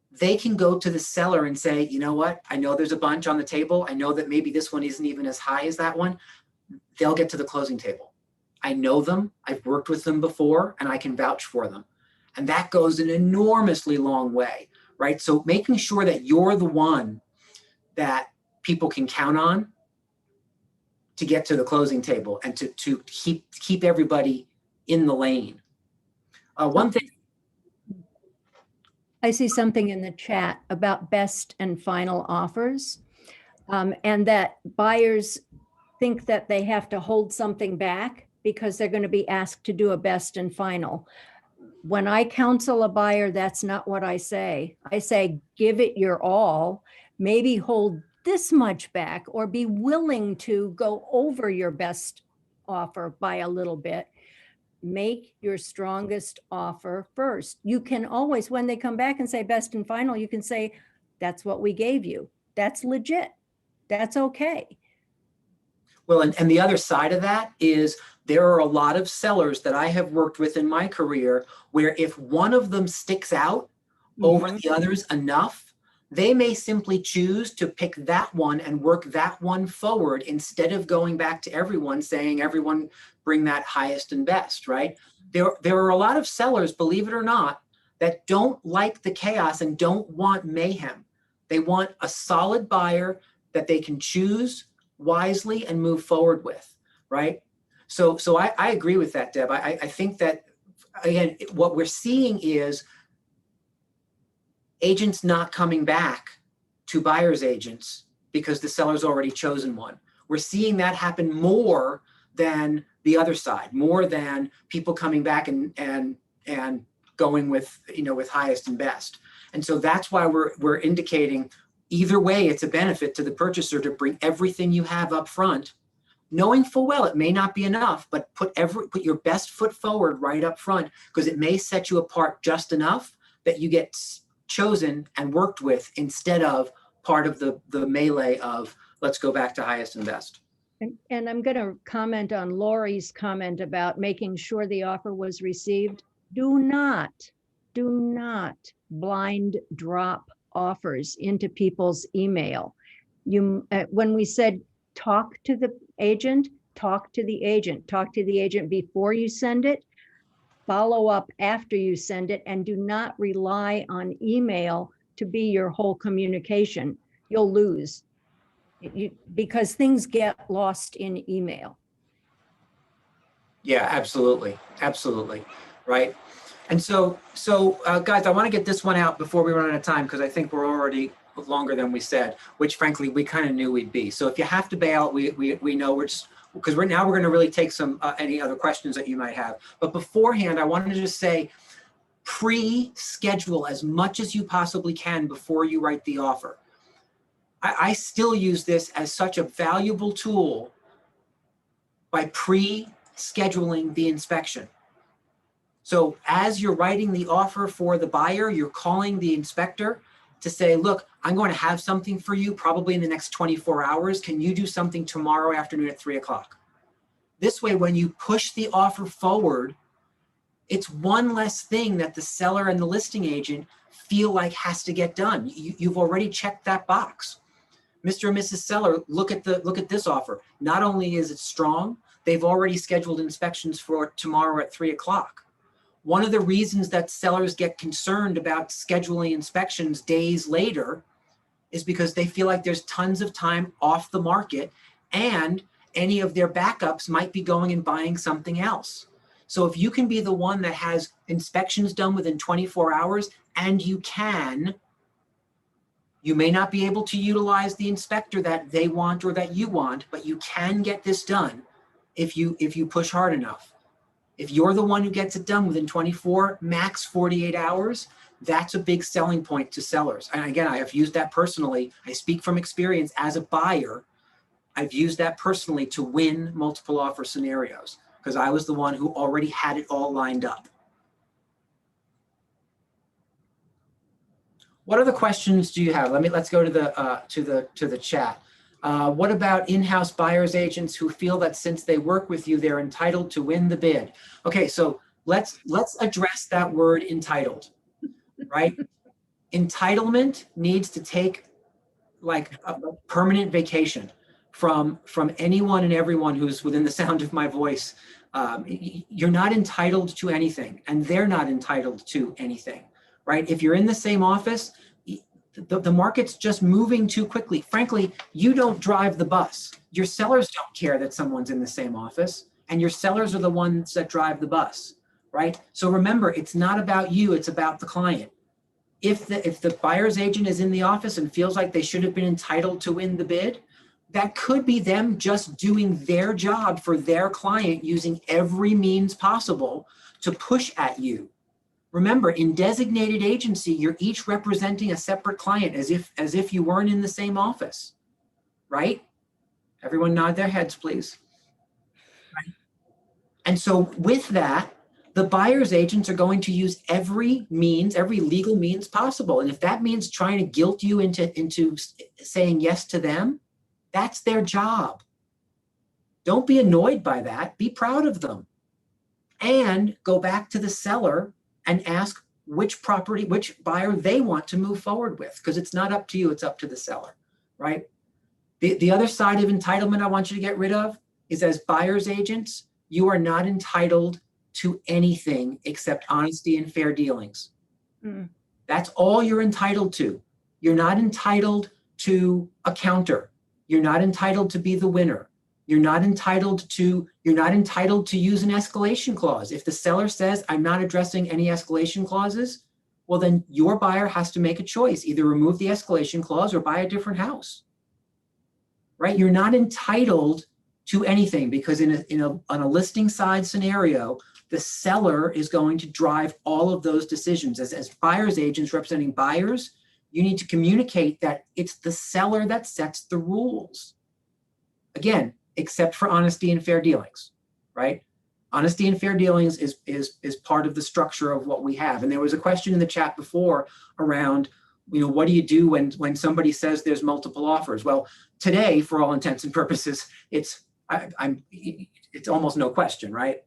they can go to the seller and say, you know what? I know there's a bunch on the table. I know that maybe this one isn't even as high as that one. They'll get to the closing table. I know them. I've worked with them before and I can vouch for them. And that goes an enormously long way, right? So making sure that you're the one that people can count on to get to the closing table and to keep everybody in the lane. One thing. I see something in the chat about best and final offers, and that buyers think that they have to hold something back because they're going to be asked to do a best and final. When I counsel a buyer, that's not what I say. I say, give it your all, maybe hold this much back, or be willing to go over your best offer by a little bit. Make your strongest offer first. You can always, when they come back and say best and final, you can say, that's what we gave you. That's legit. That's okay. Well, and the other side of that is there are a lot of sellers that I have worked with in my career where if one of them sticks out over the others enough, they may simply choose to pick that one and work that one forward instead of going back to everyone saying, everyone bring that highest and best, right? There are a lot of sellers, believe it or not, that don't like the chaos and don't want mayhem. They want a solid buyer that they can choose wisely and move forward with, right? So I agree with that, Deb. I think that, again, what we're seeing is agents not coming back to buyer's agents because the seller's already chosen one. We're seeing that happen more than the other side, more than people coming back and going with, with highest and best. And so that's why we're indicating either way, it's a benefit to the purchaser to bring everything you have up front, knowing full well it may not be enough, but put your best foot forward right up front, because it may set you apart just enough that you get chosen and worked with instead of part of the melee of let's go back to highest and best. And I'm going to comment on Lori's comment about making sure the offer was received. Do not blind drop offers into people's email. When we said talk to the agent before you send it, follow up after you send it, and do not rely on email to be your whole communication. You'll lose because things get lost in email. Yeah, absolutely. Right. And so guys, I want to get this one out before we run out of time, because I think we're already longer than we said, which frankly, we kind of knew we'd be. So if you have to bail, we know because we're going to really take some any other questions that you might have. But beforehand, I wanted to just say, pre-schedule as much as you possibly can before you write the offer. I still use this as such a valuable tool by pre-scheduling the inspection. So as you're writing the offer for the buyer, you're calling the inspector to say, look, I'm going to have something for you probably in the next 24 hours. Can you do something tomorrow afternoon at 3 o'clock? This way, when you push the offer forward, It's one less thing that the seller and the listing agent feel like has to get done. You've already checked that box. Mr. and Mrs. Seller, look at this offer. Not only is it strong, they've already scheduled inspections for tomorrow at 3 o'clock. One of the reasons that sellers get concerned about scheduling inspections days later is because they feel like there's tons of time off the market and any of their backups might be going and buying something else. So if you can be the one that has inspections done within 24 hours, and you may not be able to utilize the inspector that they want or that you want, but you can get this done if you push hard enough. If you're the one who gets it done within 24, max 48 hours, that's a big selling point to sellers. And again, I have used that personally. I speak from experience as a buyer. I've used that personally to win multiple offer scenarios because I was the one who already had it all lined up. What other questions do you have? Let's go to the chat. What about in-house buyers agents who feel that since they work with you, they're entitled to win the bid? Okay, so let's address that word entitled, right? Entitlement needs to take like a permanent vacation from anyone and everyone who's within the sound of my voice. You're not entitled to anything, and they're not entitled to anything, right? If you're in the same office, the market's just moving too quickly. Frankly, you don't drive the bus. Your sellers don't care that someone's in the same office, and your sellers are the ones that drive the bus, right? So remember, it's not about you, it's about the client. If the buyer's agent is in the office and feels like they should have been entitled to win the bid, that could be them just doing their job for their client using every means possible to push at you. Remember, in designated agency, you're each representing a separate client as if you weren't in the same office, right? Everyone nod their heads, please. Right? And so with that, the buyer's agents are going to use every legal means possible. And if that means trying to guilt you into saying yes to them, that's their job. Don't be annoyed by that. Be proud of them. And go back to the seller and ask which buyer they want to move forward with, because it's not up to you, it's up to the seller, right? The other side of entitlement I want you to get rid of is, as buyer's agents, you are not entitled to anything except honesty and fair dealings. That's all you're entitled to. You're not entitled to a counter. You're not entitled to be the winner. You're not entitled to use an escalation clause. If the seller says, I'm not addressing any escalation clauses, well, then your buyer has to make a choice, either remove the escalation clause or buy a different house, right? You're not entitled to anything because on a listing side scenario, the seller is going to drive all of those decisions. As buyer's agents representing buyers, you need to communicate that it's the seller that sets the rules. Again, except for honesty and fair dealings, right? Honesty and fair dealings is part of the structure of what we have. And there was a question in the chat before around, what do you do when somebody says there's multiple offers? Well, today, for all intents and purposes, it's almost no question, right?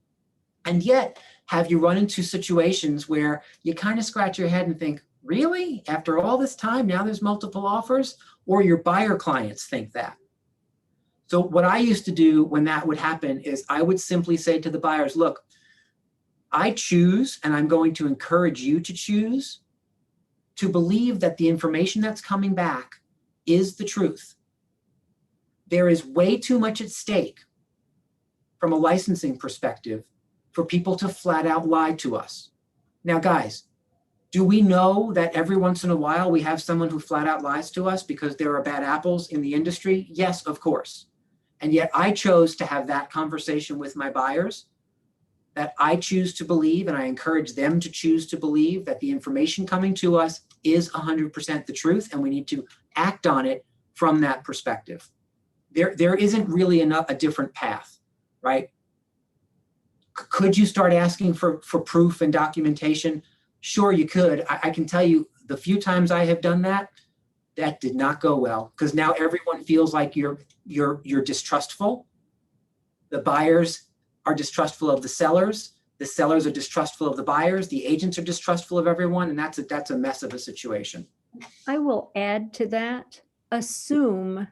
And yet, have you run into situations where you kind of scratch your head and think, really? After all this time, now there's multiple offers? Or your buyer clients think that? So what I used to do when that would happen is I would simply say to the buyers, look, I choose, and I'm going to encourage you to choose, to believe that the information that's coming back is the truth. There is way too much at stake from a licensing perspective for people to flat out lie to us. Now, guys, do we know that every once in a while we have someone who flat out lies to us because there are bad apples in the industry? Yes, of course. And yet I chose to have that conversation with my buyers, that I choose to believe, and I encourage them to choose to believe, that the information coming to us is 100% the truth, and we need to act on it from that perspective. There isn't really a different path, right? Could you start asking for proof and documentation? Sure, you could. I can tell you the few times I have done that, that did not go well, because now everyone feels like you're distrustful. The buyers are distrustful of the sellers. The sellers are distrustful of the buyers, the agents are distrustful of everyone, and that's a mess of a situation. I will add to that, assume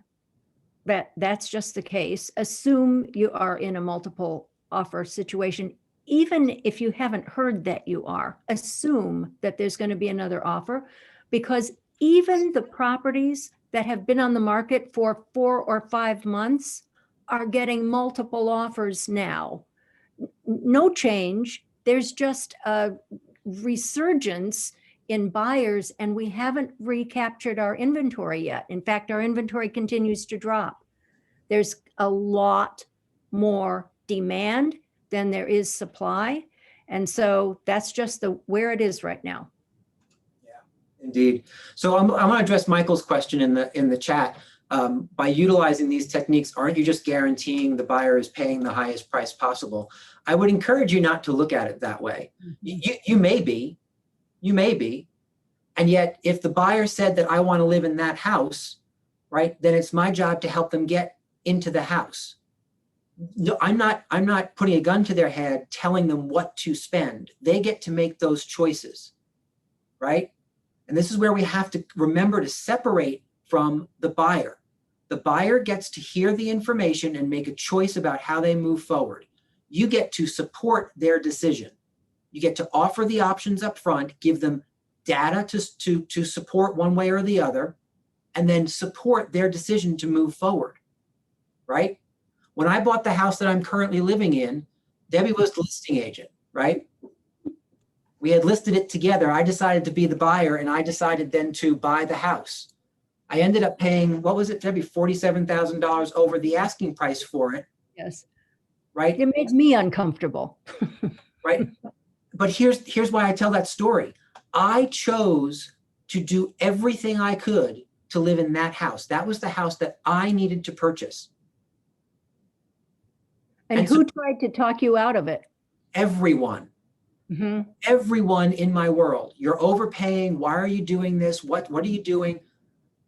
that that's just the case. Assume you are in a multiple offer situation, even if you haven't heard that you are. Assume that there's going to be another offer, because even the properties that have been on the market for 4 or 5 months are getting multiple offers now. No change. There's just a resurgence in buyers, and we haven't recaptured our inventory yet. In fact, our inventory continues to drop. There's a lot more demand than there is supply. And so that's just where it is right now. Indeed. So I want to address Michael's question in the chat. By utilizing these techniques, aren't you just guaranteeing the buyer is paying the highest price possible? I would encourage you not to look at it that way. You may be, and yet if the buyer said that I want to live in that house, right, then it's my job to help them get into the house. No, I'm not putting a gun to their head telling them what to spend. They get to make those choices, right? And this is where we have to remember to separate from the buyer. The buyer gets to hear the information and make a choice about how they move forward. You get to support their decision. You get to offer the options up front, give them data to support one way or the other, and then support their decision to move forward, right? When I bought the house that I'm currently living in, Debbie was the listing agent, right? We had listed it together. I decided to be the buyer, and I decided then to buy the house. I ended up paying, what was it, Debbie, $47,000 over the asking price for it. Yes. Right? It made me uncomfortable. Right. But here's why I tell that story. I chose to do everything I could to live in that house. That was the house that I needed to purchase. And who tried to talk you out of it? Everyone. Mm-hmm. Everyone in my world. You're overpaying. Why are you doing this? What are you doing?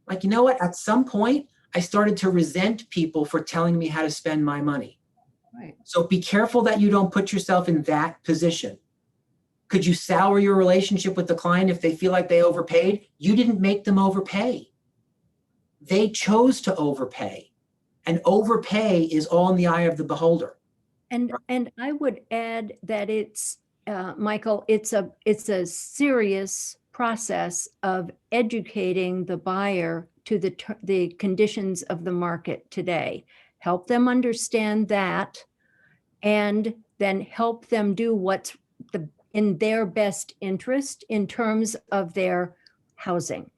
Like, you know what? At some point, I started to resent people for telling me how to spend my money. Right. So be careful that you don't put yourself in that position. Could you sour your relationship with the client if they feel like they overpaid? You didn't make them overpay. They chose to overpay. And overpay is all in the eye of the beholder. And I would add that it's, Michael, it's a serious process of educating the buyer to the conditions of the market today. Help them understand that, and then help them do what's in their best interest in terms of their housing.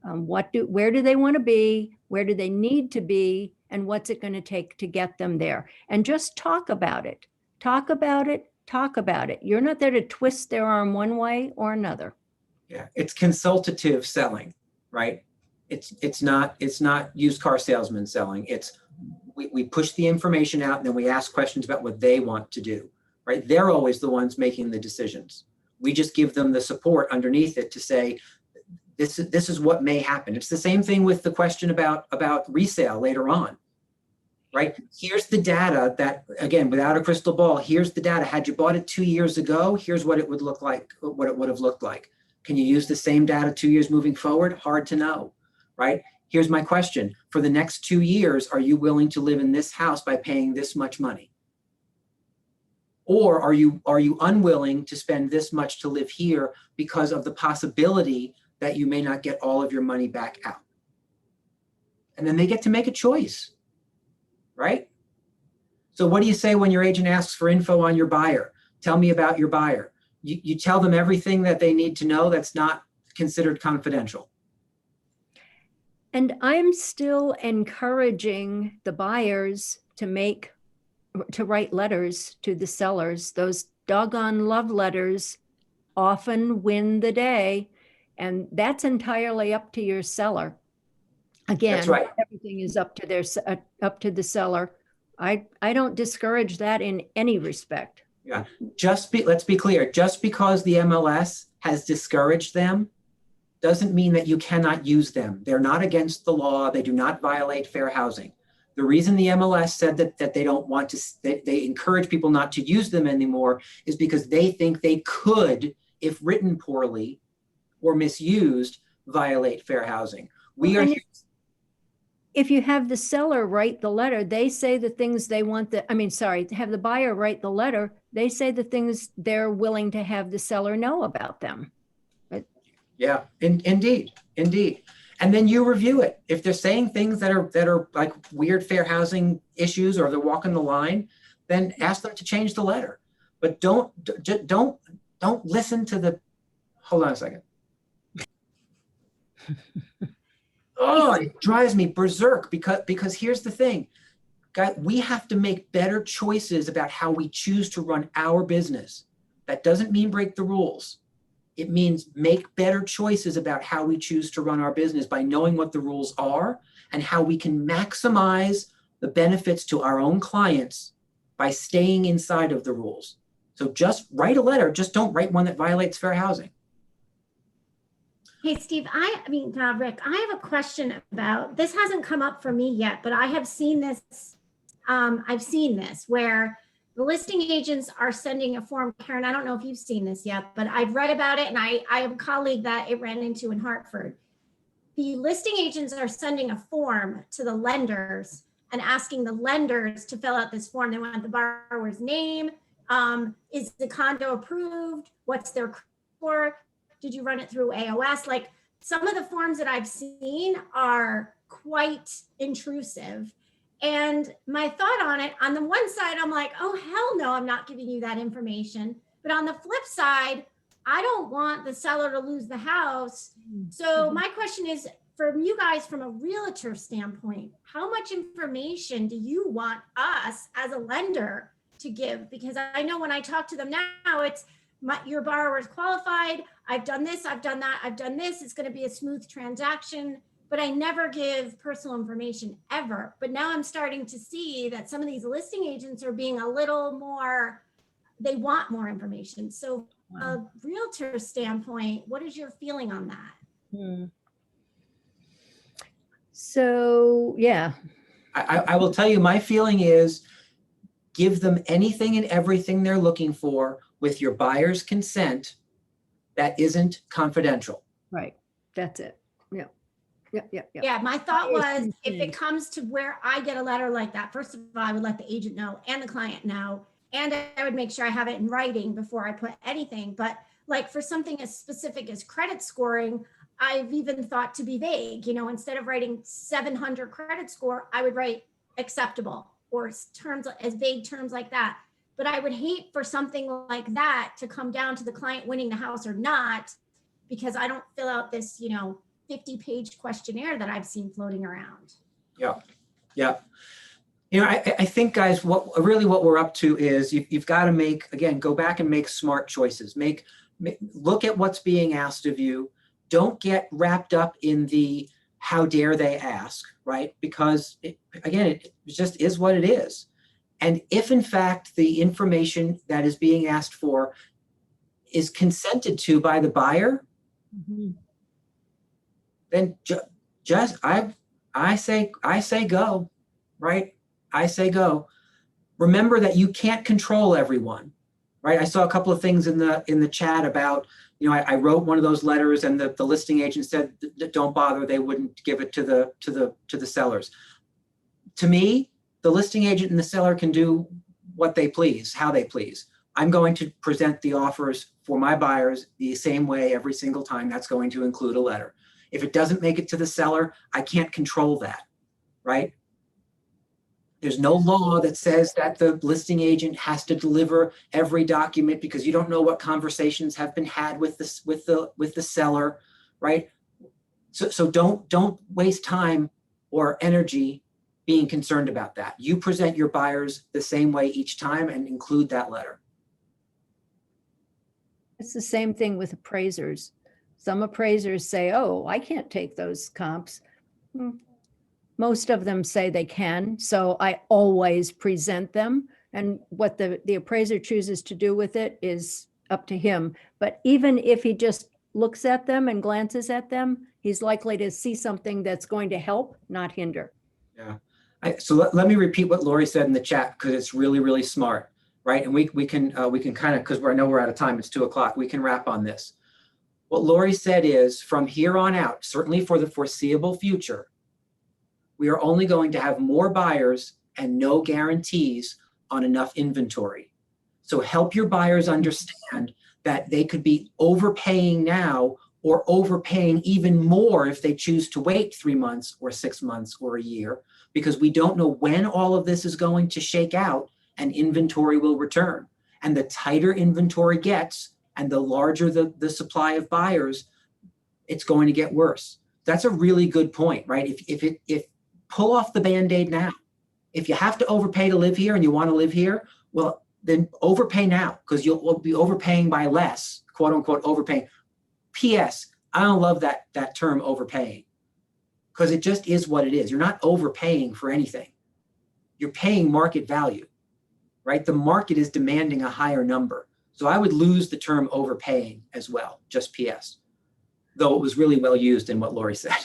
Where do they want to be? Where do they need to be? And what's it going to take to get them there? And just talk about it. Talk about it. Talk about it. You're not there to twist their arm one way or another. Yeah, it's consultative selling, right? It's not used car salesman selling. It's we push the information out and then we ask questions about what they want to do, right? They're always the ones making the decisions. We just give them the support underneath it to say, this is what may happen. It's the same thing with the question about resale later on, right? Here's the data that, again, without a crystal ball, here's the data. Had you bought it 2 years ago, here's what it would look like, what it would have looked like. Can you use the same data 2 years moving forward? Hard to know, right? Here's my question. For the next 2 years, are you willing to live in this house by paying this much money? Or are you unwilling to spend this much to live here because of the possibility that you may not get all of your money back out? And then they get to make a choice, right? So what do you say when your agent asks for info on your buyer? Tell me about your buyer. You tell them everything that they need to know that's not considered confidential. And I'm still encouraging the buyers to write letters to the sellers. Those doggone love letters often win the day, and that's entirely up to your seller. Again, That's right. Everything is up to the seller. I don't discourage that in any respect. Yeah, let's be clear. Just because the MLS has discouraged them doesn't mean that you cannot use them. They're not against the law. They do not violate fair housing. The reason the MLS said that they don't want to, they encourage people not to use them anymore is because they think they could, if written poorly or misused, violate fair housing. We Well, are and if you have the seller write the letter, they say the things they want have the buyer write the letter, they say the things they're willing to have the seller know about them. Yeah, indeed. And then you review it. If they're saying things that are like weird fair housing issues, or they're walking the line, then ask them to change the letter. But don't listen to the. Hold on a second. Oh, it drives me berserk because here's the thing, guys, we have to make better choices about how we choose to run our business. That doesn't mean break the rules. It means make better choices about how we choose to run our business by knowing what the rules are and how we can maximize the benefits to our own clients by staying inside of the rules. So just write a letter, just don't write one that violates fair housing. Hey, Steve, Rick, I have a question about, this hasn't come up for me yet, but I have seen this. I've seen this where the listing agents are sending a form. Karen, I don't know if you've seen this yet, but I've read about it, and I have a colleague that it ran into in Hartford. The listing agents are sending a form to the lenders and asking the lenders to fill out this form. They want the borrower's name. Is the condo approved? What's their score? Did you run it through AOS? Like, some of the forms that I've seen are quite intrusive. And my thought on it, on the one side, I'm like, oh, hell no, I'm not giving you that information. But on the flip side, I don't want the seller to lose the house. So my question is, from you guys, from a realtor standpoint, how much information do you want us as a lender to give? Because I know when I talk to them now, it's your borrower is qualified. I've done this, I've done that, I've done this. It's going to be a smooth transaction. But I never give personal information ever. But now I'm starting to see that some of these listing agents are being a little more, they want more information. So a realtor standpoint, what is your feeling on that? So, yeah. I will tell you, my feeling is give them anything and everything they're looking for with your buyer's consent that isn't confidential. Right. That's it. Yeah. Yeah. Yeah, my thought was, if it comes to where I get a letter like that, first of all, I would let the agent know and the client know, and I would make sure I have it in writing before I put anything. But like for something as specific as credit scoring, I've even thought to be vague. Instead of writing 700 credit score, I would write acceptable, or terms, as vague terms like that. But I would hate for something like that to come down to the client winning the house or not, because I don't fill out this, 50-page questionnaire that I've seen floating around. Yeah. I think, guys, what we're up to is you've got to go back and make smart choices. Look at what's being asked of you. Don't get wrapped up in the how dare they ask, right? Because it just is what it is. And if in fact the information that is being asked for is consented to by the buyer, then I say go, right? I say go. Remember that you can't control everyone, right? I saw a couple of things in the chat about, I wrote one of those letters and the listing agent said, don't bother, they wouldn't give it to the sellers. To me, the listing agent and the seller can do what they please, how they please. I'm going to present the offers for my buyers the same way every single time. That's going to include a letter. If it doesn't make it to the seller, I can't control that, right? There's no law that says that the listing agent has to deliver every document, because you don't know what conversations have been had with the seller, right? So don't waste time or energy being concerned about that. You present your buyers the same way each time and include that letter. It's the same thing with appraisers. Some appraisers say, oh, I can't take those comps. Most of them say they can. So I always present them. And what the appraiser chooses to do with it is up to him. But even if he just looks at them and glances at them, he's likely to see something that's going to help, not hinder. Yeah. So let me repeat what Lori said in the chat, because it's really, really smart, right? And we can kind of, because I know we're out of time, it's 2:00, we can wrap on this. What Lori said is, from here on out, certainly for the foreseeable future, we are only going to have more buyers and no guarantees on enough inventory. So help your buyers understand that they could be overpaying now or overpaying even more if they choose to wait 3 months or 6 months or a year, because we don't know when all of this is going to shake out and inventory will return. And the tighter inventory gets and the larger the supply of buyers, it's going to get worse. That's a really good point, right? If pull off the Band-Aid now. If you have to overpay to live here and you want to live here, well, then overpay now, because you'll be overpaying by less, quote unquote, overpaying. P.S. I don't love that term overpaying, because it just is what it is. You're not overpaying for anything. You're paying market value, right? The market is demanding a higher number. So I would lose the term overpaying as well, just P.S., though it was really well used in what Lori said.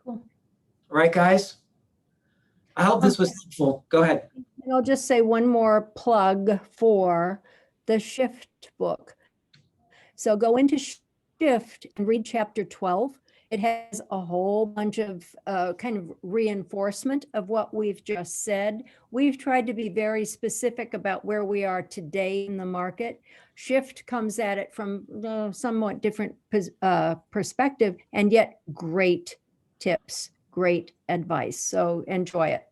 Cool. All right, guys. I hope this was helpful. Go ahead. And I'll just say one more plug for the Shift book. So go into Shift and read chapter 12. It has a whole bunch of kind of reinforcement of what we've just said. We've tried to be very specific about where we are today in the market. Shift comes at it from a somewhat different perspective, and yet great tips, great advice. So enjoy it.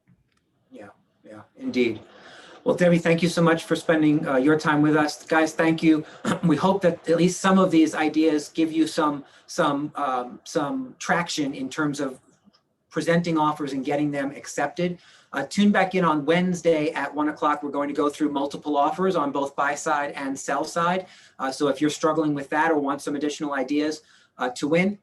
Yeah, indeed. Well, Debbie, thank you so much for spending your time with us. Guys, thank you. We hope that at least some of these ideas give you some traction in terms of presenting offers and getting them accepted. Tune back in on Wednesday at 1:00. We're going to go through multiple offers on both buy side and sell side. So if you're struggling with that or want some additional ideas to win,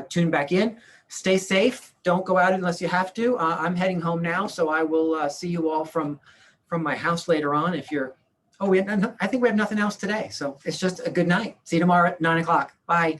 tune back in. Stay safe. Don't go out unless you have to. I'm heading home now, so I will see you all from my house later on. If you're, I think we have nothing else today. So it's just a good night. See you tomorrow at 9:00. Bye.